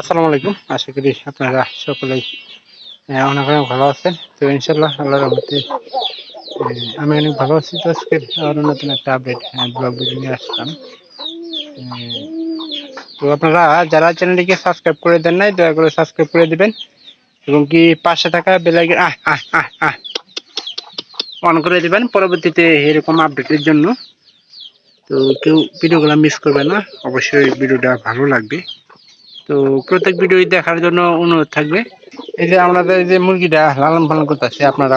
আসসালামু আলাইকুম। আশা করি আপনারা সকলেই অনেক অনেক ভালো আছেন। তো ইনশাল্লাহ আল্লাহর রহমতে আমি অনেক ভালো আছি। তো আজকে আরো নতুন একটা আপডেট ব্লগ ভিডিও নিয়ে আসলাম। তো আপনারা যারা চ্যানেলটিকে সাবস্ক্রাইব করে দেন নাই, দয়া করে সাবস্ক্রাইব করে দিবেন এবং কি পাশে থাকা বেল আইকন অন করে দিবেন পরবর্তীতে এরকম আপডেটের জন্য। তো কেউ ভিডিওগুলো মিস করবে না, অবশ্যই ভিডিওটা ভালো লাগবে। তো প্রত্যেক ভিডিও দেখার জন্য অনুরোধ থাকবে। এই যে আমাদের যে মুরগিটা লালন পালন করতেছে, আপনারা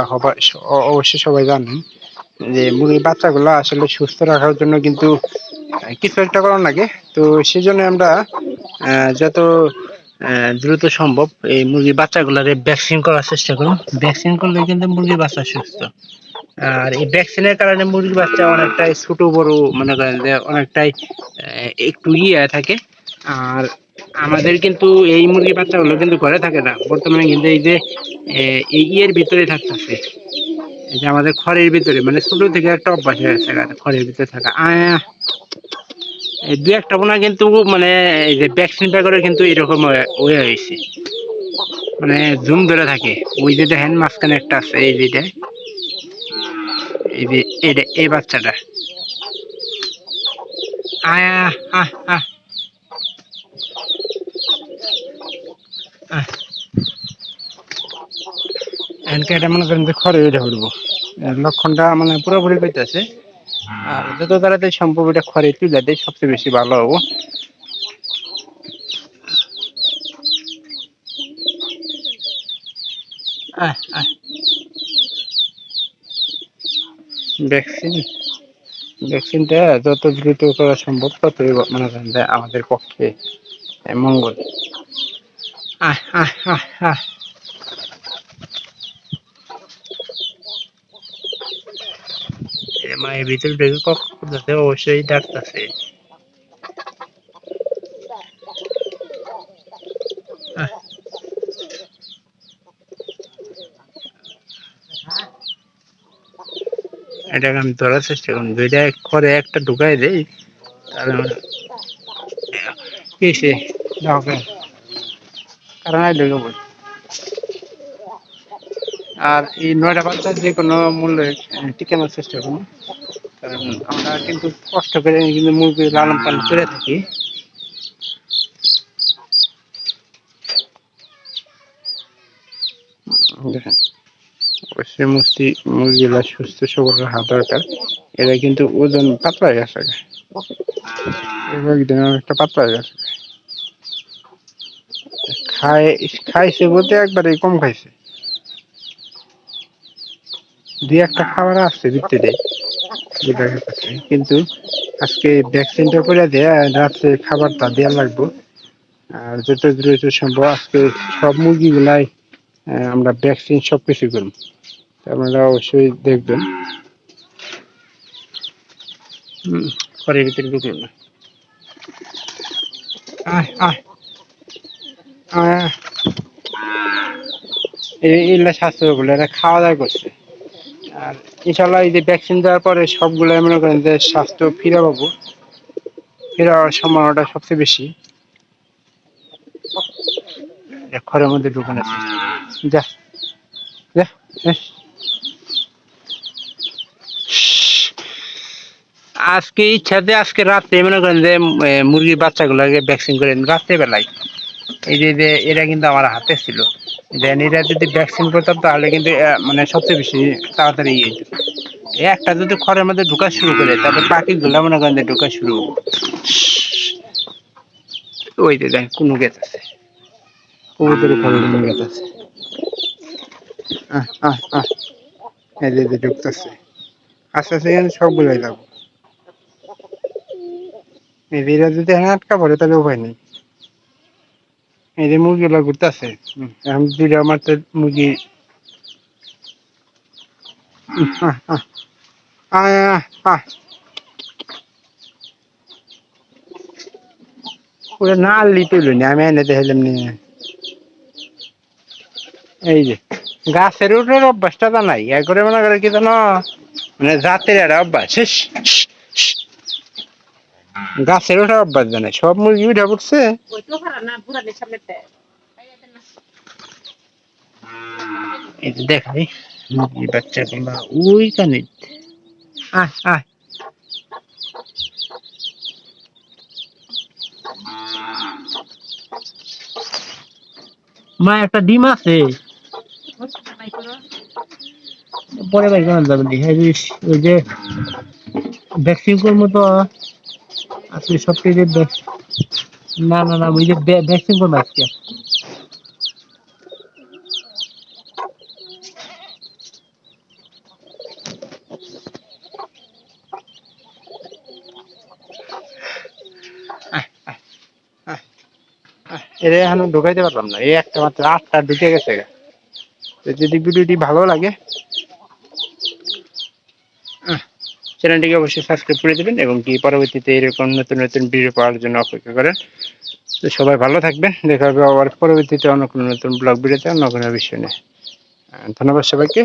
অবশ্যই সবাই জানেন যে মুরগির বাচ্চাগুলো আসলে সুস্থ রাখার জন্য কিন্তু কিছু একটা করার লাগে। তো সেই জন্য আমরা যত দ্রুত সম্ভব এই মুরগির বাচ্চাগুলোরে ভ্যাকসিন করার চেষ্টা করুন। ভ্যাকসিন করলে কিন্তু মুরগির বাচ্চা সুস্থ। আর এই ভ্যাকসিনের কারণে মুরগির বাচ্চা অনেকটাই ছোট বড় মনে করেন যে অনেকটাই একটু থাকে। আর আমাদের কিন্তু এই মুরগির বাচ্চাগুলো কিন্তু ঘরে থাকে না, বর্তমানে কিন্তু এই যে এই ইয়ের ভিতরে থাকতেছে, এই যে আমাদের খড়ের ভিতরে, মানে ছোট থেকে একটা অভ্যাস হয়ে গেছে খড়ের ভিতরে থাকা। এই দু একটা বোনা কিন্তু মানে এই যে ভ্যাকসিনটা করে কিন্তু এরকম হয়ে হয়েছে, মানে জুম ধরে থাকে। ওই যে দেখেন মাঝখানে একটা আছে, এই যেটা এই যে এটা এই বাচ্চাটা আয়া আহ আহ আহ এনকে এটা মনে করেন যে খড়ে এটা উঠবো, লক্ষণটা মানে পুরোপুরি পেতেছে। আর যত তাড়াতাড়ি সম্ভব এটা খড়ে তুলে দেয় সবচেয়ে বেশি ভালো হবো। ভ্যাকসিন ভ্যাকসিনটা যত দ্রুত করা সম্ভব ততই মনে করেন যে আমাদের পক্ষে মঙ্গল। আহ আহ আহ আহ মায়ের ভিতর ঢুকে কখন করতেছে, অবশ্যই ডাকতেছে। এটাকে আমি ধরার চেষ্টা করুন, দুইটা করে একটা ঢুকাই দেই তাহলে কিসে ঢোকে, কারণ ঢুকে বল। আর এই 9টা বাচ্চা যে কোনো মূল্যে টিকানোর চেষ্টা করুন, কারণ আমরা কিন্তু কষ্ট করে কিন্তু মুরগি লালন পালন করে থাকি। দেখেন অবশ্যই মুরগিগুলা সুস্থ সবল রাখা দরকার। এরা কিন্তু ওজন পাতলা হয়ে গেছে, একটা পাতলা হয়ে গেছে। খাইছে বলতে একবারে কম খাইছে, দুই একটা খাবার আসছে ভিতরে, কিন্তু আজকে ভ্যাকসিনটা করে দেয়া রাত্রে খাবারটা দেওয়া লাগবে। আর যত দ্রুত সম্ভব আজকে সব মুরগিগুলাই আমরা ভ্যাকসিন সবকিছু করব, আপনারা অবশ্যই দেখবেন। ঘরের ভিতরে ঢুকলো না, এগুলা স্বাস্থ্য বলে এরা খাওয়া দাওয়া করছে। আর ইনশাল্লাহ এই যে ভ্যাকসিন দেওয়ার পরে সবগুলো মনে করেন যে স্বাস্থ্য ফিরে পাবো, ফিরে পাওয়ার সম্ভাবনাটা সবচেয়ে বেশি। ঘরের মধ্যে ঢুকানো যা যা। আজকে ইচ্ছাতে আজকে রাত্রে মনে করেন যে মুরগির বাচ্চাগুলোকে ভ্যাকসিন করে রাত্রে বেলায়, এই যে এরা কিন্তু আমার হাতে ছিল, দেন এরা যদি ভ্যাকসিন করতাম তাহলে কিন্তু মানে সবচেয়ে বেশি তাড়াতাড়ি একটা যদি খড়ের মধ্যে ঢোকা শুরু করে তারপর বাকিগুলো মনে করেন যে ঢোকা শুরু। ওই যে দেখ কোনো গেছ আছে, কবুতরের খড়ের কোনো গেছ আছে। এই যে ঢুকতেছে, আস্তে আস্তে এখানে সবগুলোই যাবো। এরা যদি এখানে আটকা পড়ে তাহলে উপায় নেই। এই যে মুরগিগুলো ঘুরতেছে, এখন দুইটা আমার তো মুরগি ওরা না লিতে না, আমি এনে দেখলাম নিয়ে। এই যে গাছের উঠের অভ্যাসটা তো নাই, একবারে মনে করে কি জানো, মানে জাতের একটা অভ্যাস। গাছের ওঠা অভ্যাস জানে, সব মুরগি উঠে পড়ছে। এই যে দেখাই মুরগি বাচ্চাগুলা ওইখানে। আয় আয়, মা একটা ডিম আছে, পরে ভাই কেমন যাবে ওই যে ভ্যাকসিন করবো তো আজকে সব থেকে না না না ওই যে ভ্যাকসিন করবো আজকে। এর এখনো ঢুকাইতে পারলাম না, এই একটা মাত্র 8টা ঢুকে গেছে। তো যদি ভিডিওটি ভালো লাগে চ্যানেলটিকে অবশ্যই সাবস্ক্রাইব করে দেবেন এবং কি পরবর্তীতে এরকম নতুন নতুন ভিডিও পাওয়ার জন্য অপেক্ষা করেন। তো সবাই ভালো থাকবেন, দেখা হবে আবার পরবর্তীতে অন্য কোনো নতুন ব্লগ ভিডিওতে অন্য কোনো বিষয় নিয়ে। ধন্যবাদ সবাইকে।